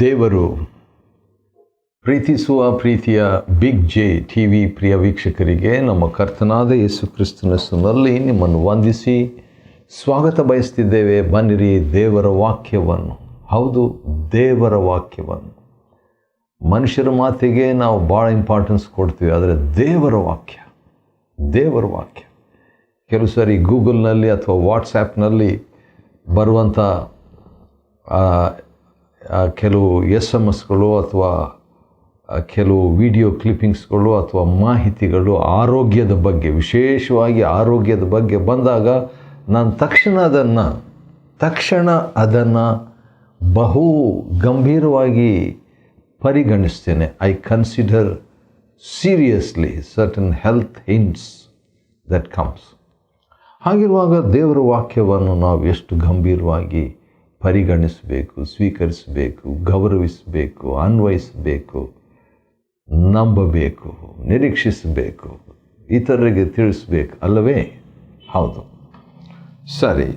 ದೇವರು ಪ್ರೀತಿಸುವ ಪ್ರೀತಿಯ ಬಿಗ್ ಜೆ ಟಿ ವಿ ಪ್ರಿಯ ವೀಕ್ಷಕರಿಗೆ ನಮ್ಮ ಕರ್ತನಾದ ಯೇಸು ಕ್ರಿಸ್ತನ ಹೆಸರಿನಲ್ಲಿ ನಿಮ್ಮನ್ನು ವಂದಿಸಿ ಸ್ವಾಗತ ಬಯಸ್ತಿದ್ದೇವೆ. ಬನ್ನಿರಿ ದೇವರ ವಾಕ್ಯವನ್ನು, ಹೌದು ದೇವರ ವಾಕ್ಯವನ್ನು. ಮನುಷ್ಯರ ಮಾತಿಗೆ ನಾವು ಭಾಳ ಇಂಪಾರ್ಟೆನ್ಸ್ ಕೊಡ್ತೀವಿ, ಆದರೆ ದೇವರ ವಾಕ್ಯ ಕೆಲವು ಸಾರಿ ಗೂಗಲ್ನಲ್ಲಿ ಅಥವಾ ವಾಟ್ಸ್ಯಾಪ್ನಲ್ಲಿ ಬರುವಂಥ ಕೆಲವು SMS ಅಥವಾ ಕೆಲವು ವಿಡಿಯೋ ಕ್ಲಿಪ್ಪಿಂಗ್ಸ್ಗಳು ಅಥವಾ ಮಾಹಿತಿಗಳು ಆರೋಗ್ಯದ ಬಗ್ಗೆ, ವಿಶೇಷವಾಗಿ ಆರೋಗ್ಯದ ಬಗ್ಗೆ ಬಂದಾಗ ನಾನು ತಕ್ಷಣ ಅದನ್ನು ಬಹು ಗಂಭೀರವಾಗಿ ಪರಿಗಣಿಸ್ತೇನೆ. I consider seriously certain health hints that comes. ಹಾಗಿರುವಾಗ ದೇವರ ವಾಕ್ಯವನ್ನು ನಾವು ಎಷ್ಟು ಗಂಭೀರವಾಗಿ ಪರಿಗಣಿಸಬೇಕು, ಸ್ವೀಕರಿಸಬೇಕು, ಗೌರವಿಸಬೇಕು, ಅನ್ವಯಿಸಬೇಕು, ನಂಬಬೇಕು, ನಿರೀಕ್ಷಿಸಬೇಕು, ಇತರರಿಗೆ ತಿಳಿಸಬೇಕು ಅಲ್ಲವೇ? ಹೌದು. ಸರಿ,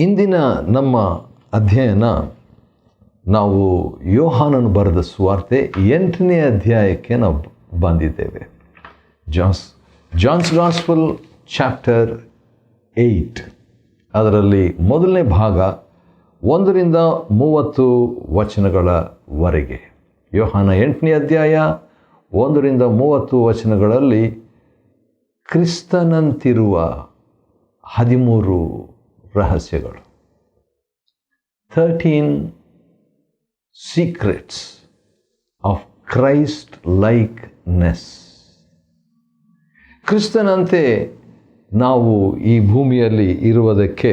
ಇಂದಿನ ನಮ್ಮ ಅಧ್ಯಯನ ನಾವು ಯೋಹಾನನು ಬರೆದ ಸುವಾರ್ತೆ 8ನೇ ಅಧ್ಯಾಯಕ್ಕೆ ನಾವು ಬಂದಿದ್ದೇವೆ. ಜಾನ್ಸ್ ಗಾಸ್ಪಲ್ ಚಾಪ್ಟರ್ 8, ಅದರಲ್ಲಿ ಮೊದಲನೇ ಭಾಗ 1ರಿಂದ 30 ವಚನಗಳವರೆಗೆ. ಯೋಹಾನ 8ನೇ ಅಧ್ಯಾಯ 1ರಿಂದ 30 ವಚನಗಳಲ್ಲಿ ಕ್ರಿಸ್ತನಂತಿರುವ 13 ರಹಸ್ಯಗಳು, 13 ಸೀಕ್ರೆಟ್ಸ್ ಆಫ್ ಕ್ರೈಸ್ಟ್ ಲೈಕ್ನೆಸ್. ಕ್ರಿಸ್ತನಂತೆ ನಾವು ಈ ಭೂಮಿಯಲ್ಲಿ ಇರುವುದಕ್ಕೆ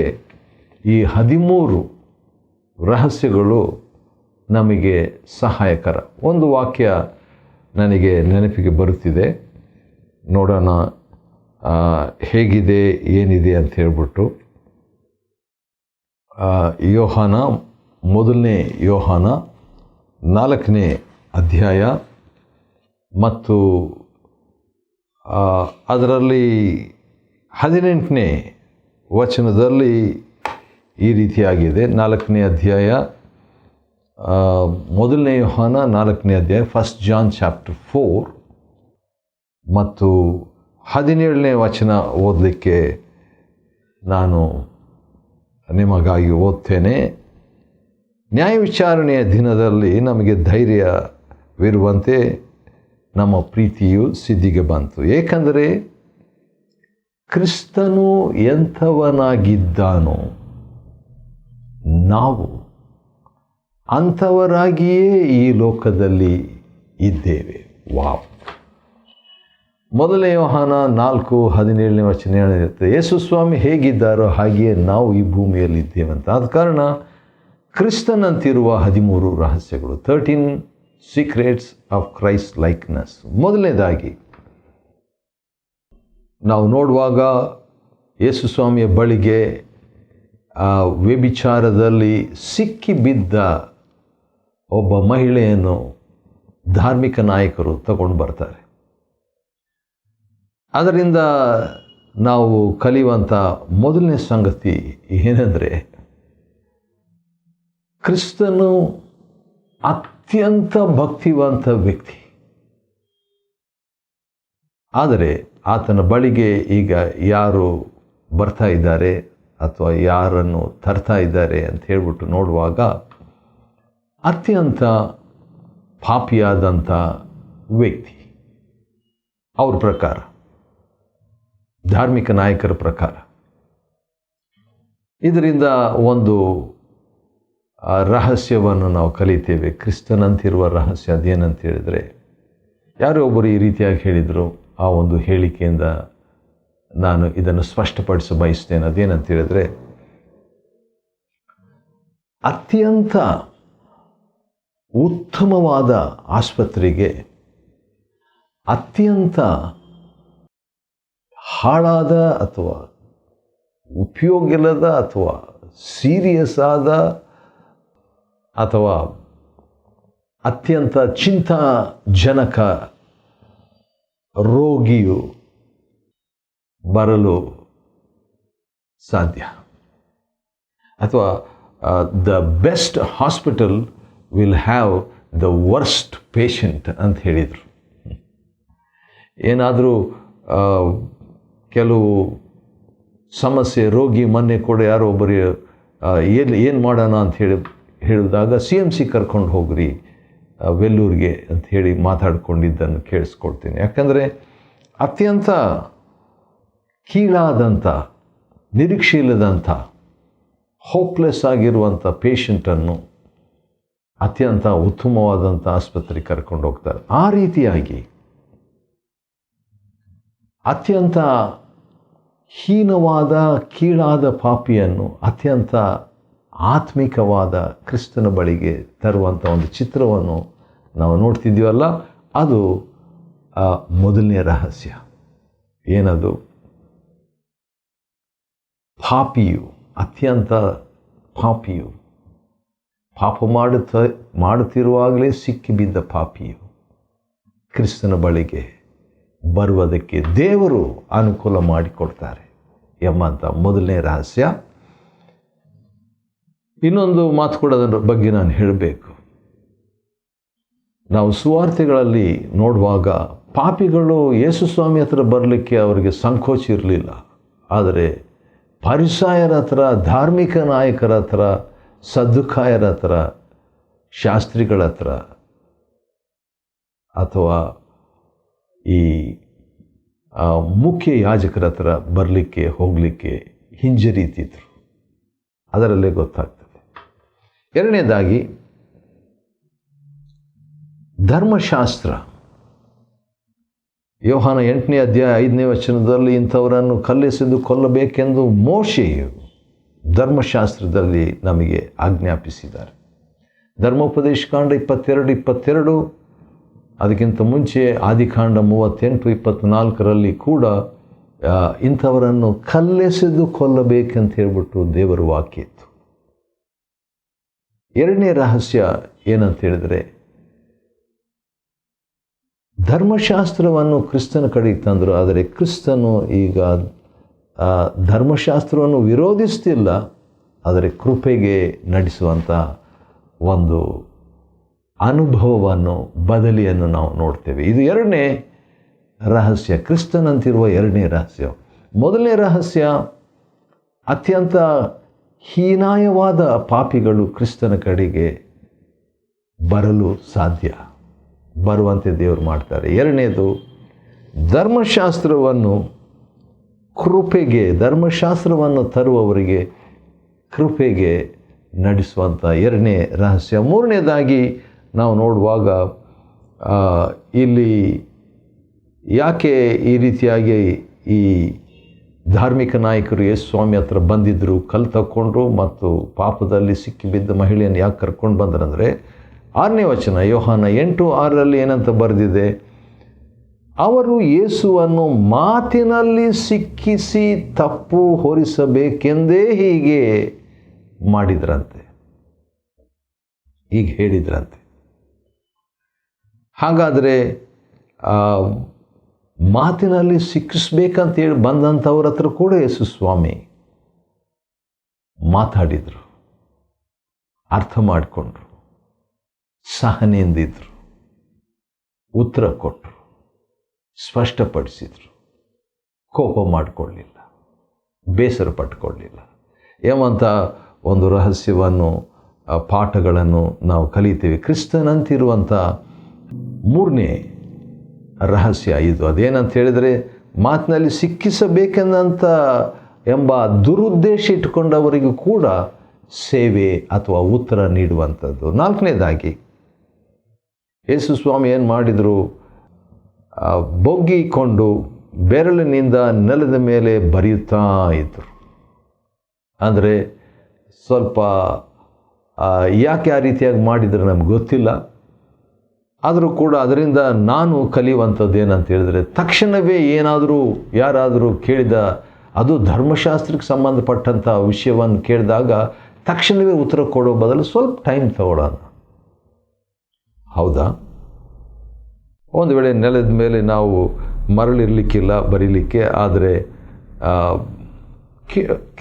ಈ 13 ರಹಸ್ಯಗಳು ನಮಗೆ ಸಹಾಯಕರ. ಒಂದು ವಾಕ್ಯ ನನಗೆ ನೆನಪಿಗೆ ಬರುತ್ತಿದೆ, ನೋಡೋಣ ಹೇಗಿದೆ ಏನಿದೆ ಅಂತ ಹೇಳ್ಬಿಟ್ಟು. ಮೊದಲನೇ ಯೋಹಾನ 4ನೇ ಅಧ್ಯಾಯ ಮತ್ತು ಅದರಲ್ಲಿ 18ನೇ ವಚನದಲ್ಲಿ ಈ ರೀತಿಯಾಗಿದೆ. 4ನೇ ಅಧ್ಯಾಯ, ಮೊದಲನೇ ಯೋಹಾನ 4ನೇ ಅಧ್ಯಾಯ, 1 ಜಾನ್ ಚಾಪ್ಟರ್ 4 ಮತ್ತು 17ನೇ ವಚನ ಓದಲಿಕ್ಕೆ ನಾನು ನಿಮಗಾಗಿ ಓದ್ತೇನೆ. ನ್ಯಾಯ ವಿಚಾರಣೆಯ ದಿನದಲ್ಲಿ ನಮಗೆ ಧೈರ್ಯವಿರುವಂತೆ ನಮ್ಮ ಪ್ರೀತಿಯು ಸಿದ್ಧಿಗೆ ಬಂತು, ಏಕೆಂದರೆ ಕ್ರಿಸ್ತನು ಎಂಥವನಾಗಿದ್ದಾನೋ ನಾವು ಅಂಥವರಾಗಿಯೇ ಈ ಲೋಕದಲ್ಲಿ ಇದ್ದೇವೆ. ವಾವ್! ಮೊದಲನೇ ಯೋಹಾನ 4:17ನೇ ವಚನ ಹೇಳಿರುತ್ತೆ, ಯೇಸು ಸ್ವಾಮಿ ಹೇಗಿದ್ದಾರೋ ಹಾಗೆಯೇ ನಾವು ಈ ಭೂಮಿಯಲ್ಲಿ ಇದ್ದೇವಂತ. ಆದ ಕಾರಣ ಕ್ರಿಸ್ತನಂತಿರುವ 13 ರಹಸ್ಯಗಳು, 13 ಸೀಕ್ರೆಟ್ಸ್ ಆಫ್ ಕ್ರೈಸ್ಟ್ ಲೈಕ್ನೆಸ್. ಮೊದಲನೇದಾಗಿ ನಾವು ನೋಡುವಾಗ ಯೇಸು ಸ್ವಾಮಿಯ ಬಳಿಗೆ ವ್ಯಭಿಚಾರದಲ್ಲಿ ಸಿಕ್ಕಿಬಿದ್ದ ಒಬ್ಬ ಮಹಿಳೆಯನ್ನು ಧಾರ್ಮಿಕ ನಾಯಕರು ತಗೊಂಡು ಬರ್ತಾರೆ. ಅದರಿಂದ ನಾವು ಕಲಿಯುವಂಥ ಮೊದಲನೇ ಸಂಗತಿ ಏನೆಂದರೆ, ಕ್ರಿಸ್ತನು ಅತ್ಯಂತ ಭಕ್ತಿವಂತ ವ್ಯಕ್ತಿ, ಆದರೆ ಆತನ ಬಳಿಗೆ ಈಗ ಯಾರು ಬರ್ತಾ ಇದ್ದಾರೆ ಅಥವಾ ಯಾರನ್ನು ತರ್ತಾ ಇದ್ದಾರೆ ಅಂತ ಹೇಳ್ಬಿಟ್ಟು ನೋಡುವಾಗ ಅತ್ಯಂತ ಪಾಪಿಯಾದಂಥ ವ್ಯಕ್ತಿ. ಅವ್ರ ಪ್ರಕಾರ, ಧಾರ್ಮಿಕ ನಾಯಕರ ಪ್ರಕಾರ. ಇದರಿಂದ ಒಂದು ರಹಸ್ಯವನ್ನು ನಾವು ಕಲಿತೇವೆ. ಕ್ರಿಸ್ತನಂತಿರುವ ರಹಸ್ಯ ಅದೇನಂತ ಹೇಳಿದರೆ, ಯಾರೋ ಒಬ್ಬರು ಈ ರೀತಿಯಾಗಿ ಹೇಳಿದರು, ಆ ಒಂದು ಹೇಳಿಕೆಯಿಂದ ನಾನು ಇದನ್ನು ಸ್ಪಷ್ಟಪಡಿಸ ಬಯಸ್ತೇನೆ. ಅದೇನಂತ ಹೇಳಿದರೆ, ಅತ್ಯಂತ ಉತ್ತಮವಾದ ಆಸ್ಪತ್ರೆಗೆ ಅತ್ಯಂತ ಹಾಳಾದ ಅಥವಾ ಉಪಯೋಗಿಲ್ಲದ ಅಥವಾ ಸೀರಿಯಸ್ ಆದ ಅಥವಾ ಅತ್ಯಂತ ಚಿಂತಾಜನಕ ರೋಗಿಯು ಬರಲು ಸಾಧ್ಯ. ಅಥವಾ the best hospital will have the worst patient ಅಂತ ಹೇಳಿದರು. ಏನಾದರೂ ಕೆಲವು ಸಮಸ್ಯೆ, ರೋಗಿ, ಮೊನ್ನೆ ಕೂಡ ಯಾರೋ ಒಬ್ಬರು ಏನು ಮಾಡೋಣ ಅಂತ ಹೇಳಿದಾಗ CMC ಕರ್ಕೊಂಡು ಹೋಗ್ರಿ ವೆಲ್ಲೂರಿಗೆ ಅಂತ ಹೇಳಿ ಮಾತಾಡ್ಕೊಂಡಿದ್ದನ್ನು ಕೇಳಿಸ್ಕೊಳ್ತೀನಿ. ಯಾಕಂದರೆ ಅತ್ಯಂತ ಕೀಳಾದಂಥ, ನಿರೀಕ್ಷೆ ಇಲ್ಲದಂಥ, ಹೋಪ್ಲೆಸ್ ಆಗಿರುವಂಥ ಪೇಷಂಟನ್ನು ಅತ್ಯಂತ ಉತ್ತಮವಾದಂಥ ಆಸ್ಪತ್ರೆಗೆ ಕರ್ಕೊಂಡು ಹೋಗ್ತಾರೆ. ಆ ರೀತಿಯಾಗಿ ಅತ್ಯಂತ ಹೀನವಾದ, ಕೀಳಾದ ಪಾಪಿಯನ್ನು ಅತ್ಯಂತ ಆತ್ಮಿಕವಾದ ಕ್ರಿಸ್ತನ ಬಳಿಗೆ ತರುವಂಥ ಒಂದು ಚಿತ್ರವನ್ನು ನಾವು ನೋಡ್ತಿದ್ದೀವಲ್ಲ, ಅದು ಮೊದಲನೇ ರಹಸ್ಯ. ಏನದು? ಪಾಪಿಯು, ಅತ್ಯಂತ ಪಾಪಿಯು, ಪಾಪ ಮಾಡುತ್ತಿರುವಾಗಲೇ ಸಿಕ್ಕಿಬಿದ್ದ ಪಾಪಿಯು ಕ್ರಿಸ್ತನ ಬಳಿಗೆ ಬರುವುದಕ್ಕೆ ದೇವರು ಅನುಕೂಲ ಮಾಡಿಕೊಡ್ತಾರೆ ಎಂಬಂಥ ಮೊದಲನೇ ರಹಸ್ಯ. ಇನ್ನೊಂದು ಮಾತು ಕೂಡ ಅದರ ಬಗ್ಗೆ ನಾನು ಹೇಳಬೇಕು. ನಾವು ಸುವಾರ್ತೆಗಳಲ್ಲಿ ನೋಡುವಾಗ ಪಾಪಿಗಳು ಯೇಸು ಸ್ವಾಮಿ ಹತ್ರ ಬರಲಿಕ್ಕೆ ಅವರಿಗೆ ಸಂಕೋಚ ಇರಲಿಲ್ಲ. ಆದರೆ ಫರಿಸಾಯರ ಹತ್ರ, ಧಾರ್ಮಿಕ ನಾಯಕರ ಹತ್ರ, ಸದ್ದುಕಾಯರ ಹತ್ರ, ಶಾಸ್ತ್ರಿಗಳ ಹತ್ರ ಅಥವಾ ಈ ಮುಖ್ಯ ಯಾಜಕರ ಹತ್ರ ಬರಲಿಕ್ಕೆ ಹೋಗಲಿಕ್ಕೆ ಹಿಂಜರಿತಿದ್ರು. ಅದರಲ್ಲೇ ಗೊತ್ತಾಗ್ತದೆ. ಎರಡನೇದಾಗಿ ಧರ್ಮಶಾಸ್ತ್ರ. ಯೋಹಾನ 8ನೇ ಅಧ್ಯಾಯ 5ನೇ ವಚನದಲ್ಲಿ ಇಂಥವರನ್ನು ಕಲ್ಲೆಸೆದು ಕೊಲ್ಲಬೇಕೆಂದು ಮೋಶೆಯು ಧರ್ಮಶಾಸ್ತ್ರದಲ್ಲಿ ನಮಗೆ ಆಜ್ಞಾಪಿಸಿದ್ದಾರೆ. ಧರ್ಮೋಪದೇಶಕಾಂಡ 22, ಅದಕ್ಕಿಂತ ಮುಂಚೆ ಆದಿಕಾಂಡ 38-24ರಲ್ಲಿ ಕೂಡ ಇಂಥವರನ್ನು ಕಲ್ಲೆಸೆದು ಕೊಲ್ಲಬೇಕಂತ ಹೇಳ್ಬಿಟ್ಟು ದೇವರ ವಾಕ್ಯ ಇತ್ತು. ಎರಡನೇ ರಹಸ್ಯ ಏನಂತ ಹೇಳಿದರೆ, ಧರ್ಮಶಾಸ್ತ್ರವನ್ನು ಕ್ರಿಸ್ತನ ಕಡೆಗೆ ತಂದರು. ಆದರೆ ಕ್ರಿಸ್ತನು ಈಗ ಧರ್ಮಶಾಸ್ತ್ರವನ್ನು ವಿರೋಧಿಸ್ತಿಲ್ಲ, ಆದರೆ ಕೃಪೆಗೆ ನಡೆಸುವಂಥ ಒಂದು ಅನುಭವವನ್ನು, ಬದಲಿಯನ್ನು ನಾವು ನೋಡ್ತೇವೆ. ಇದು ಎರಡನೇ ರಹಸ್ಯ, ಕ್ರಿಸ್ತನಂತಿರುವ ಎರಡನೇ ರಹಸ್ಯ. ಮೊದಲನೇ ರಹಸ್ಯ, ಅತ್ಯಂತ ಹೀನಾಯವಾದ ಪಾಪಿಗಳು ಕ್ರಿಸ್ತನ ಕಡೆಗೆ ಬರಲು ಸಾಧ್ಯ, ಬರುವಂತೆ ದೇವರು ಮಾಡ್ತಾರೆ. ಎರಡನೇದು, ಧರ್ಮಶಾಸ್ತ್ರವನ್ನು ಕೃಪೆಗೆ, ಧರ್ಮಶಾಸ್ತ್ರವನ್ನು ತರುವವರಿಗೆ ಕೃಪೆಗೆ ನಡೆಸುವಂಥ ಎರಡನೇ ರಹಸ್ಯ. ಮೂರನೇದಾಗಿ ನಾವು ನೋಡುವಾಗ ಇಲ್ಲಿ ಯಾಕೆ ಈ ರೀತಿಯಾಗಿ ಈ ಧಾರ್ಮಿಕ ನಾಯಕರು ಯೇಸು ಸ್ವಾಮಿ ಹತ್ರ ಬಂದಿದ್ದರು, ಕಲ್ಲು ತಕ್ಕೊಂಡ್ರು ಮತ್ತು ಪಾಪದಲ್ಲಿ ಸಿಕ್ಕಿಬಿದ್ದ ಮಹಿಳೆಯನ್ನು ಯಾಕೆ ಕರ್ಕೊಂಡು ಬಂದ್ರಂದರೆ, 6ನೇ ವಚನ ಯೋಹಾನ 8:6ರಲ್ಲಿ ಏನಂತ ಬರೆದಿದೆ, ಅವರು ಯೇಸುವನ್ನು ಮಾತಿನಲ್ಲಿ ಸಿಕ್ಕಿಸಿ ತಪ್ಪು ಹೊರಿಸಬೇಕೆಂದೇ ಹೀಗೆ ಮಾಡಿದ್ರಂತೆ, ಹೀಗೆ ಹೇಳಿದ್ರಂತೆ. ಹಾಗಾದರೆ ಮಾತಿನಲ್ಲಿ ಸಿಕ್ಕಿಸ್ಬೇಕಂತೇಳಿ ಬಂದಂಥವ್ರ ಹತ್ರ ಕೂಡ ಯೇಸು ಸ್ವಾಮಿ ಮಾತಾಡಿದರು, ಅರ್ಥ ಮಾಡಿಕೊಂಡ್ರು, ಸಹನೆಯಿಂದಿದ್ರು, ಉತ್ತರ ಕೊಟ್ಟರು, ಸ್ಪಷ್ಟಪಡಿಸಿದರು, ಕೋಪ ಮಾಡಿಕೊಳ್ಳಲಿಲ್ಲ, ಬೇಸರ ಪಟ್ಕೊಳ್ಳಲಿಲ್ಲ ಎಂಬಂಥ ಒಂದು ರಹಸ್ಯವನ್ನು, ಪಾಠಗಳನ್ನು ನಾವು ಕಲಿತೀವಿ. ಕ್ರಿಸ್ತನಂತಿರುವಂಥ ಮೂರನೇ ರಹಸ್ಯ ಇದು. ಅದೇನಂತ ಹೇಳಿದರೆ, ಮಾತಿನಲ್ಲಿ ಸಿಕ್ಕಿಸಬೇಕೆಂದಂಥ ಎಂಬ ದುರುದ್ದೇಶ ಇಟ್ಟುಕೊಂಡವರಿಗೂ ಕೂಡ ಸೇವೆ ಅಥವಾ ಉತ್ತರ ನೀಡುವಂಥದ್ದು. 4ನೇದಾಗಿ ಯೇಸು ಸ್ವಾಮಿ ಏನು ಮಾಡಿದರು, ಬೊಗ್ಗಿಕೊಂಡು ಬೆರಳಿನಿಂದ ನೆಲದ ಮೇಲೆ ಬರೆಯುತ್ತಾ ಇದ್ದರು. ಅಂದರೆ ಸ್ವಲ್ಪ ಯಾಕೆ ಆ ರೀತಿಯಾಗಿ ಮಾಡಿದರೆ ನಮ್ಗೆ ಗೊತ್ತಿಲ್ಲ. ಆದರೂ ಕೂಡ ಅದರಿಂದ ನಾನು ಕಲಿಯುವಂಥದ್ದು ಏನಂತ ಹೇಳಿದರೆ, ತಕ್ಷಣವೇ ಏನಾದರೂ ಯಾರಾದರೂ ಕೇಳಿದ, ಅದು ಧರ್ಮಶಾಸ್ತ್ರಕ್ಕೆ ಸಂಬಂಧಪಟ್ಟಂಥ ವಿಷಯವನ್ನು ಕೇಳಿದಾಗ ತಕ್ಷಣವೇ ಉತ್ತರ ಕೊಡೋ ಬದಲು ಸ್ವಲ್ಪ ಟೈಮ್ ತಗೊಳ್ಳೋಣ. ಹೌದಾ? ಒಂದು ವೇಳೆ ನೆಲದ ಮೇಲೆ ನಾವು ಮರಳಿರಲಿಕ್ಕಿಲ್ಲ ಬರೀಲಿಕ್ಕೆ, ಆದರೆ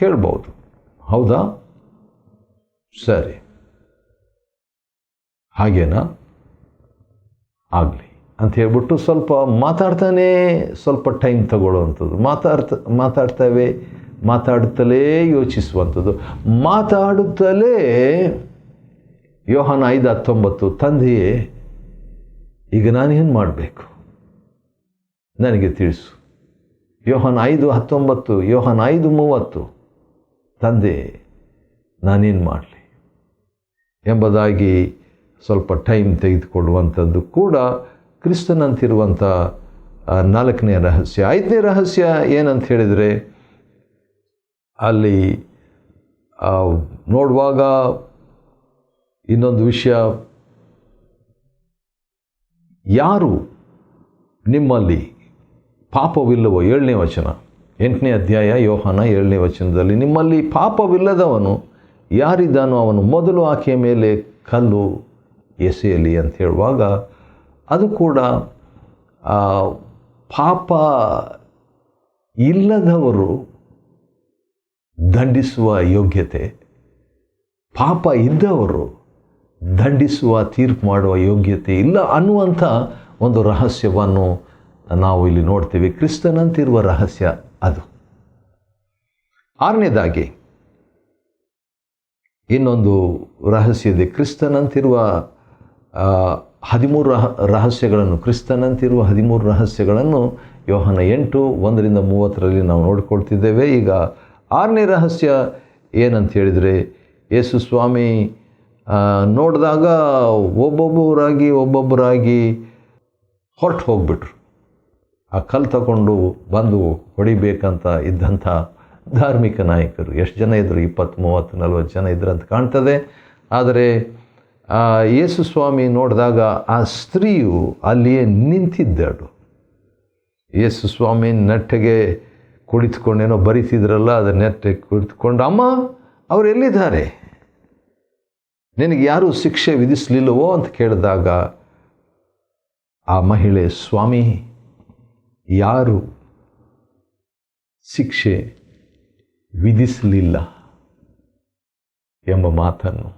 ಕೇಳ್ಬೋದು. ಹೌದಾ? ಸರಿ. ಹಾಗೇನಾ? ಆಗಲಿ ಅಂತ ಹೇಳ್ಬಿಟ್ಟು ಸ್ವಲ್ಪ ಮಾತಾಡ್ತಾನೆ, ಸ್ವಲ್ಪ ಟೈಮ್ ತಗೊಳ್ಳುವಂಥದ್ದು, ಮಾತಾಡುತ್ತಲೇ ಯೋಚಿಸುವಂಥದ್ದು, ಮಾತಾಡುತ್ತಲೇ ಯೋಹಾನ 5:19, ತಂದೆಯೇ ಈಗ ನಾನೇನು ಮಾಡಬೇಕು ನನಗೆ ತಿಳಿಸು. ಯೋಹಾನ 5:19, ಯೋಹಾನ 5:30, ತಂದೆ ನಾನೇನು ಮಾಡಲಿ ಎಂಬುದಾಗಿ ಸ್ವಲ್ಪ ಟೈಮ್ ತೆಗೆದುಕೊಳ್ಳುವಂಥದ್ದು ಕೂಡ ಕ್ರಿಸ್ತನಂತಿರುವಂಥ 4ನೇ ರಹಸ್ಯ. 5ನೇ ರಹಸ್ಯ ಏನಂತ ಹೇಳಿದರೆ, ಅಲ್ಲಿ ನೋಡುವಾಗ ಇನ್ನೊಂದು ವಿಷಯ, ಯಾರು ನಿಮ್ಮಲ್ಲಿ ಪಾಪವಿಲ್ಲವೋ, 7ನೇ ವಚನ, 8ನೇ ಅಧ್ಯಾಯ ಯೋಹಾನ 7ನೇ ವಚನದಲ್ಲಿ, ನಿಮ್ಮಲ್ಲಿ ಪಾಪವಿಲ್ಲದವನು ಯಾರಿದ್ದಾನೋ ಅವನು ಮೊದಲು ಆಕೆಯ ಮೇಲೆ ಕಲ್ಲು ಎಸೆಯಲಿ ಅಂತ ಹೇಳುವಾಗ, ಅದು ಕೂಡ ಪಾಪ ಇಲ್ಲದವರು ದಂಡಿಸುವ ಯೋಗ್ಯತೆ, ಪಾಪ ಇದ್ದವರು ದಂಡಿಸುವ, ತೀರ್ಪು ಮಾಡುವ ಯೋಗ್ಯತೆ ಇಲ್ಲ ಅನ್ನುವಂಥ ಒಂದು ರಹಸ್ಯವನ್ನು ನಾವು ಇಲ್ಲಿ ನೋಡ್ತೀವಿ. ಕ್ರಿಸ್ತನಂತಿರುವ ರಹಸ್ಯ ಅದು. 6ನೇದಾಗಿ ಇನ್ನೊಂದು ರಹಸ್ಯ ಇದೆ. ಕ್ರಿಸ್ತನಂತಿರುವ 13 ರಹಸ್ಯಗಳನ್ನು, ಕ್ರಿಸ್ತನಂತಿರುವ 13 ರಹಸ್ಯಗಳನ್ನು ಯೋಹಾನ 8:1-30 ನಾವು ನೋಡಿಕೊಳ್ತಿದ್ದೇವೆ. ಈಗ 6ನೇ ರಹಸ್ಯ ಏನಂತ ಹೇಳಿದರೆ, ಯೇಸು ಸ್ವಾಮಿ ನೋಡಿದಾಗ ಒಬ್ಬೊಬ್ಬರಾಗಿ ಹೊರಟು ಹೋಗ್ಬಿಟ್ರು. ಆ ಕಲ್ಲು ತಗೊಂಡು ಬಂದು ಹೊಡಿಬೇಕಂತ ಇದ್ದಂಥ ಧಾರ್ಮಿಕ ನಾಯಕರು ಎಷ್ಟು ಜನ ಇದ್ದರು? 20, 30, 40 ಜನ ಇದ್ರಂತ ಕಾಣ್ತದೆ. ಆದರೆ ಯೇಸು ಸ್ವಾಮಿ ನೋಡಿದಾಗ ಆ ಸ್ತ್ರೀಯು ಅಲ್ಲಿಯೇ ನಿಂತಿದ್ದಳು. ಯೇಸು ಸ್ವಾಮಿ ನೆಟ್ಟಗೆ ಕುಳಿತುಕೊಂಡೇನೋ ಬರೀತಿದ್ರಲ್ಲ, ಅದು ನೆಟ್ಟಗೆ ಕುಳಿತುಕೊಂಡು, ಅಮ್ಮ ಅವರು ಎಲ್ಲಿದ್ದಾರೆ, ನಿನಗೆ ಯಾರೂ ಶಿಕ್ಷೆ ವಿಧಿಸಲಿಲ್ಲವೋ ಅಂತ ಕೇಳಿದಾಗ ಆ ಮಹಿಳೆ, ಸ್ವಾಮಿ ಯಾರು ಶಿಕ್ಷೆ ವಿಧಿಸಲಿಲ್ಲ ಎಂಬ ಮಾತನ್ನು,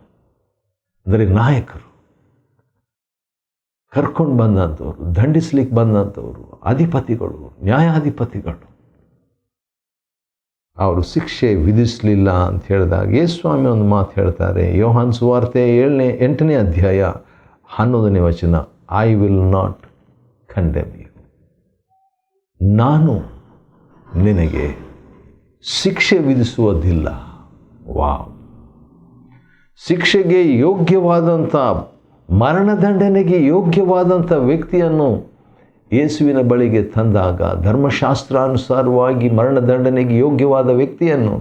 ಅಂದರೆ ನಾಯಕರು ಕರ್ಕೊಂಡು ಬಂದಂಥವ್ರು, ದಂಡಿಸ್ಲಿಕ್ಕೆ ಬಂದಂಥವ್ರು, ಅಧಿಪತಿಗಳು, ನ್ಯಾಯಾಧಿಪತಿಗಳು, ಅವರು ಶಿಕ್ಷೆ ವಿಧಿಸಲಿಲ್ಲ ಅಂತ ಹೇಳಿದಾಗ ಯೇಸು ಸ್ವಾಮಿ ಒಂದು ಮಾತು ಹೇಳ್ತಾರೆ. ಯೋಹಾನ್ ಸುವಾರ್ತೆ 8ನೇ ಅಧ್ಯಾಯ 11ನೇ ವಚನ, I will not condemn you, ನಾನು ನಿನಗೆ ಶಿಕ್ಷೆ ವಿಧಿಸುವುದಿಲ್ಲ. ವಾವ್! ಶಿಕ್ಷೆಗೆ ಯೋಗ್ಯವಾದಂಥ, ಮರಣದಂಡನೆಗೆ ಯೋಗ್ಯವಾದಂಥ ವ್ಯಕ್ತಿಯನ್ನು ಯೇಸುವಿನ ಬಳಿಗೆ ತಂದಾಗ, ಧರ್ಮಶಾಸ್ತ್ರಾನುಸಾರವಾಗಿ ಮರಣದಂಡನೆಗೆ ಯೋಗ್ಯವಾದ ವ್ಯಕ್ತಿಯನ್ನು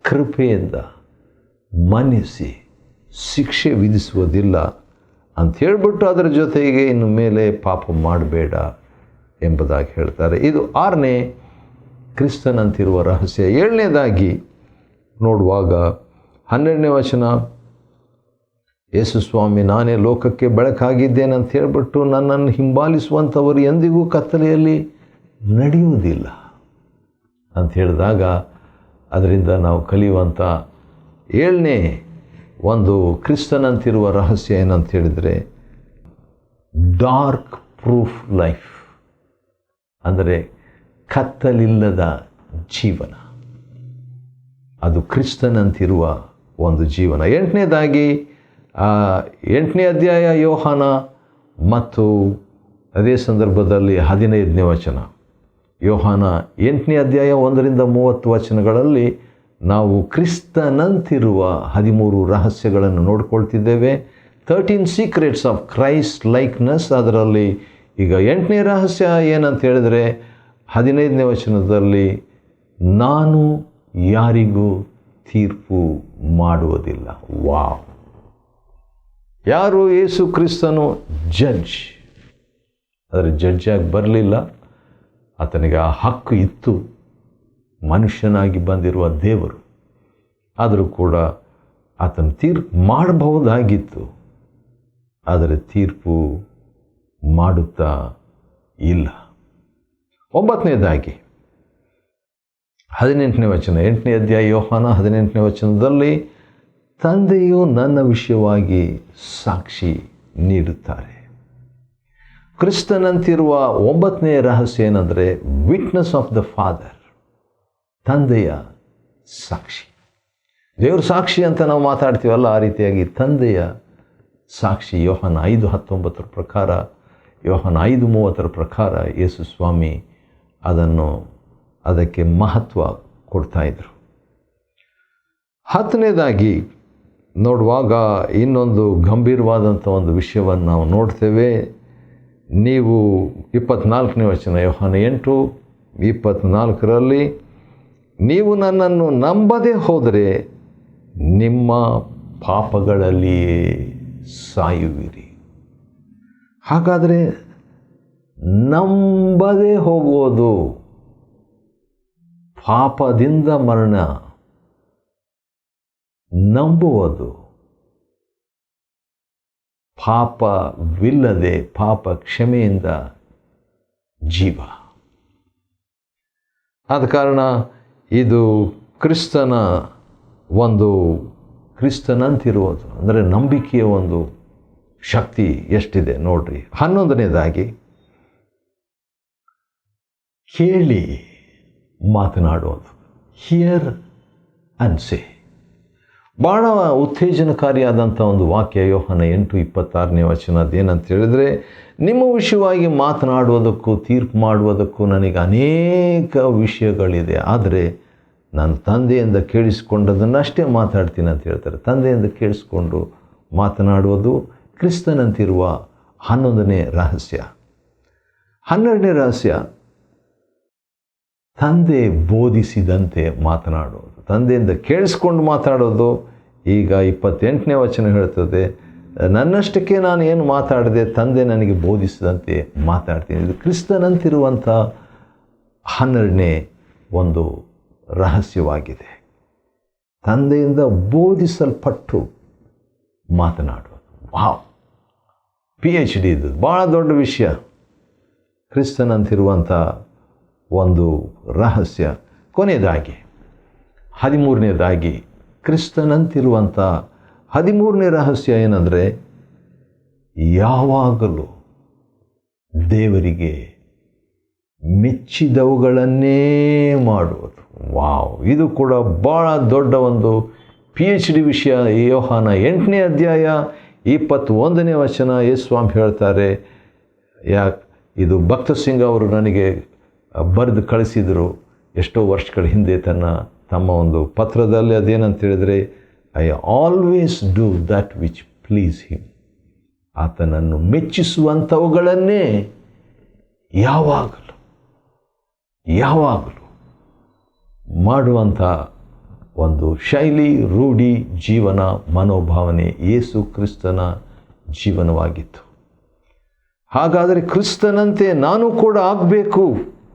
ಕೃಪೆಯಿಂದ ಮನ್ನಿಸಿ ಶಿಕ್ಷೆ ವಿಧಿಸುವುದಿಲ್ಲ ಅಂತ ಹೇಳಿಬಿಟ್ಟು, ಅದರ ಜೊತೆಗೆ ಇನ್ನು ಮೇಲೆ ಪಾಪ ಮಾಡಬೇಡ ಎಂಬುದಾಗಿ ಹೇಳ್ತಾರೆ. ಇದು 6ನೇ ಕ್ರಿಸ್ತನಂತಿರುವ ರಹಸ್ಯ. 7ನೇದಾಗಿ ನೋಡುವಾಗ 12ನೇ ವಚನ, ಯೇಸು ಸ್ವಾಮಿ ನಾನೇ ಲೋಕಕ್ಕೆ ಬೆಳಕಾಗಿದ್ದೇನೆ ಅಂತ ಹೇಳಿಬಿಟ್ಟು, ನನ್ನನ್ನು ಹಿಂಬಾಲಿಸುವಂಥವರು ಎಂದಿಗೂ ಕತ್ತಲೆಯಲ್ಲಿ ನಡೆಯುವುದಿಲ್ಲ ಅಂತ ಹೇಳಿದಾಗ, ಅದರಿಂದ ನಾವು ಕಲಿಯುವಂಥ 7ನೇ ಒಂದು ಕ್ರಿಸ್ತನಂತಿರುವ ರಹಸ್ಯ ಏನಂತ ಹೇಳಿದರೆ, ಡಾರ್ಕ್ ಪ್ರೂಫ್ ಲೈಫ್, ಅಂದರೆ ಕತ್ತಲಿಲ್ಲದ ಜೀವನ. ಅದು ಕ್ರಿಸ್ತನಂತಿರುವ ಒಂದು ಜೀವನ. 8ನೇದಾಗಿ 8ನೇ ಅಧ್ಯಾಯ ಯೋಹಾನ ಮತ್ತು ಅದೇ ಸಂದರ್ಭದಲ್ಲಿ 15ನೇ ವಚನ, ಯೋಹಾನ 8ನೇ ಅಧ್ಯಾಯ 1-30 ವಚನಗಳಲ್ಲಿ ನಾವು ಕ್ರಿಸ್ತನಂತಿರುವ 13 ರಹಸ್ಯಗಳನ್ನು ನೋಡ್ಕೊಳ್ತಿದ್ದೇವೆ. 13 ಸೀಕ್ರೆಟ್ಸ್ ಆಫ್ ಕ್ರೈಸ್ಟ್ ಲೈಕ್ನೆಸ್. ಅದರಲ್ಲಿ ಈಗ 8ನೇ ರಹಸ್ಯ ಏನಂತ ಹೇಳಿದರೆ 15ನೇ ವಚನದಲ್ಲಿ, ನಾನು ಯಾರಿಗೂ ತೀರ್ಪು ಮಾಡುವುದಿಲ್ಲ. ವಾವ್! ಯಾರು? ಯೇಸು ಕ್ರಿಸ್ತನು ಜಡ್ಜ್. ಆದರೆ ಜಡ್ಜಾಗಿ ಬರಲಿಲ್ಲ, ಆತನಿಗೆ ಆ ಹಕ್ಕು ಇತ್ತು, ಮನುಷ್ಯನಾಗಿ ಬಂದಿರುವ ದೇವರು. ಆದರೂ ಕೂಡ ಆತನು ತೀರ್ಪು ಮಾಡಬಹುದಾಗಿತ್ತು, ಆದರೆ ತೀರ್ಪು ಮಾಡುತ್ತಾ ಇಲ್ಲ. 9ನೇದಾಗಿ 18ನೇ ವಚನ, 8ನೇ ಅಧ್ಯಾಯ ಯೋಹಾನ 18ನೇ ವಚನದಲ್ಲಿ, ತಂದೆಯು ನನ್ನ ವಿಷಯವಾಗಿ ಸಾಕ್ಷಿ ನೀಡುತ್ತಾರೆ. ಕ್ರಿಸ್ತನಂತಿರುವ 9ನೇ ರಹಸ್ಯ ಏನಂದರೆ ವಿಟ್ನೆಸ್ ಆಫ್ ದ ಫಾದರ್, ತಂದೆಯ ಸಾಕ್ಷಿ. ದೇವ್ರ ಸಾಕ್ಷಿ ಅಂತ ನಾವು ಮಾತಾಡ್ತೀವಲ್ಲ, ಆ ರೀತಿಯಾಗಿ ತಂದೆಯ ಸಾಕ್ಷಿ. ಯೋಹಾನ 5:19 ಪ್ರಕಾರ, ಯೋಹಾನ 5:30 ಪ್ರಕಾರ ಯೇಸು ಸ್ವಾಮಿ ಅದಕ್ಕೆ ಮಹತ್ವ ಕೊಡ್ತಾಯಿದ್ರು. 10ನೇದಾಗಿ ನೋಡುವಾಗ ಇನ್ನೊಂದು ಗಂಭೀರವಾದಂಥ ಒಂದು ವಿಷಯವನ್ನು ನಾವು ನೋಡ್ತೇವೆ. ನೀವು 24ನೇ ವಚನ, ಯೋಹಾನ 8:24 ನೀವು ನನ್ನನ್ನು ನಂಬದೇ ಹೋದರೆ ನಿಮ್ಮ ಪಾಪಗಳಲ್ಲಿಯೇ ಸಾಯುವಿರಿ. ಹಾಗಾದರೆ ನಂಬದೇ ಹೋಗುವುದು ಪಾಪದಿಂದ ಮರಣ, ನಂಬುವುದು ಪಾಪವಿಲ್ಲದೆ ಪಾಪ ಕ್ಷಮೆಯಿಂದ ಜೀವ. ಆದ ಕಾರಣ ಇದು ಕ್ರಿಸ್ತನಂತಿರುವುದು ಅಂದರೆ ನಂಬಿಕೆಯ ಒಂದು ಶಕ್ತಿ ಎಷ್ಟಿದೆ ನೋಡ್ರಿ. 11ನೇದಾಗಿ ಕೇಳಿ ಮಾತನಾಡುವುದು, ಹಿಯರ್ ಆ್ಯಂಡ್ ಸೇ. ಭಾಳ ಉತ್ತೇಜನಕಾರಿಯಾದಂಥ ಒಂದು ವಾಕ್ಯ ಯೋಹಾನ 8:26ನೇ ವಚನ. ಅದೇನಂತ ಹೇಳಿದರೆ, ನಿಮ್ಮ ವಿಷಯವಾಗಿ ಮಾತನಾಡುವುದಕ್ಕೂ ತೀರ್ಪು ಮಾಡುವುದಕ್ಕೂ ನನಗೆ ಅನೇಕ ವಿಷಯಗಳಿದೆ, ಆದರೆ ನಾನು ತಂದೆಯಿಂದ ಕೇಳಿಸಿಕೊಂಡದನ್ನಷ್ಟೇ ಮಾತಾಡ್ತೀನಿ ಅಂತ ಹೇಳ್ತಾರೆ. ತಂದೆಯಿಂದ ಕೇಳಿಸ್ಕೊಂಡು ಮಾತನಾಡುವುದು ಕ್ರಿಸ್ತನಂತಿರುವ 11ನೇ ರಹಸ್ಯ. 12ನೇ ರಹಸ್ಯ ತಂದೆ ಬೋಧಿಸಿದಂತೆ ಮಾತನಾಡುವುದು, ತಂದೆಯಿಂದ ಕೇಳಿಸ್ಕೊಂಡು ಮಾತಾಡೋದು. ಈಗ 28ನೇ ವಚನ ಹೇಳ್ತದೆ, ನನ್ನಷ್ಟಕ್ಕೆ ನಾನು ಏನು ಮಾತಾಡಿದೆ ತಂದೆ ನನಗೆ ಬೋಧಿಸಿದಂತೆ ಮಾತಾಡ್ತೀನಿ. ಇದು ಕ್ರಿಸ್ತನಂತಿರುವಂಥ 12ನೇ ಒಂದು ರಹಸ್ಯವಾಗಿದೆ. ತಂದೆಯಿಂದ ಬೋಧಿಸಲ್ಪಟ್ಟು ಮಾತನಾಡುವುದು. ವಾವ್, PhD ಇದು ಭಾಳ ದೊಡ್ಡ ವಿಷಯ. ಕ್ರಿಸ್ತನಂತಿರುವಂಥ ಒಂದು ರಹಸ್ಯ. ಕೊನೆಯದಾಗಿ 13ನೇದಾಗಿ ಕ್ರಿಸ್ತನಂತಿರುವಂಥ 13ನೇ ರಹಸ್ಯ ಏನಂದರೆ ಯಾವಾಗಲೂ ದೇವರಿಗೆ ಮೆಚ್ಚಿದವುಗಳನ್ನೇ ಮಾಡುವುದು. ವಾವ್, ಇದು ಕೂಡ ಭಾಳ ದೊಡ್ಡ ಒಂದು PhD ವಿಷಯ. ಯೋಹಾನ 8ನೇ ಅಧ್ಯಾಯ 21ನೇ ವಚನ ಯೇಸು ಸ್ವಾಮಿ ಹೇಳ್ತಾರೆ. ಇದು ಭಕ್ತ ಸಿಂಗ್ ಅವರು ನನಗೆ ಬರೆದು ಕಳಿಸಿದರು ಎಷ್ಟೋ ವರ್ಷಗಳ ಹಿಂದೆ ತಮ್ಮ ಒಂದು ಪತ್ರದಲ್ಲಿ. ಅದೇನಂತ ಹೇಳಿದರೆ, I always do that which please him. ಆತನನ್ನು ಮೆಚ್ಚಿಸುವಂಥವುಗಳನ್ನೇ ಯಾವಾಗಲೂ ಮಾಡುವಂಥ ಒಂದು ಶೈಲಿ, ರೂಢಿ, ಜೀವನ, ಮನೋಭಾವನೆ ಯೇಸು ಕ್ರಿಸ್ತನ ಜೀವನವಾಗಿತ್ತು. ಹಾಗಾದರೆ ಕ್ರಿಸ್ತನಂತೆ ನಾನು ಕೂಡ ಆಗಬೇಕು,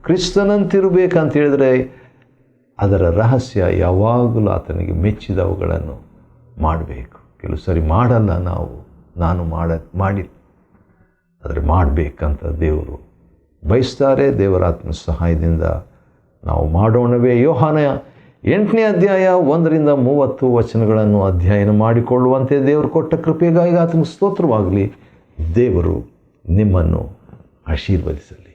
ಕ್ರಿಸ್ತನಂತಿರಬೇಕಂತ ಹೇಳಿದರೆ ಅದರ ರಹಸ್ಯ ಯಾವಾಗಲೂ ಆತನಿಗೆ ಮೆಚ್ಚಿದವುಗಳನ್ನು ಮಾಡಬೇಕು. ಕೆಲವು ಸರಿ ಮಾಡಲ್ಲ, ನಾನು ಮಾಡಿಲ್ಲ, ಆದರೆ ಮಾಡಬೇಕಂತ ದೇವರು ಬಯಸ್ತಾರೆ. ದೇವರಾತ್ಮ ಸಹಾಯದಿಂದ ನಾವು ಮಾಡೋಣವೇ. ಯೋಹಾನ 8ನೇ ಅಧ್ಯಾಯ 1-30 ವಚನಗಳನ್ನು ಅಧ್ಯಯನ ಮಾಡಿಕೊಳ್ಳುವಂತೆ ದೇವರು ಕೊಟ್ಟ ಕೃಪೆಗಾಗಿ ಆತನಿಗೆ ಸ್ತೋತ್ರವಾಗಲಿ. ದೇವರು ನಿಮ್ಮನ್ನು ಆಶೀರ್ವದಿಸಲಿ.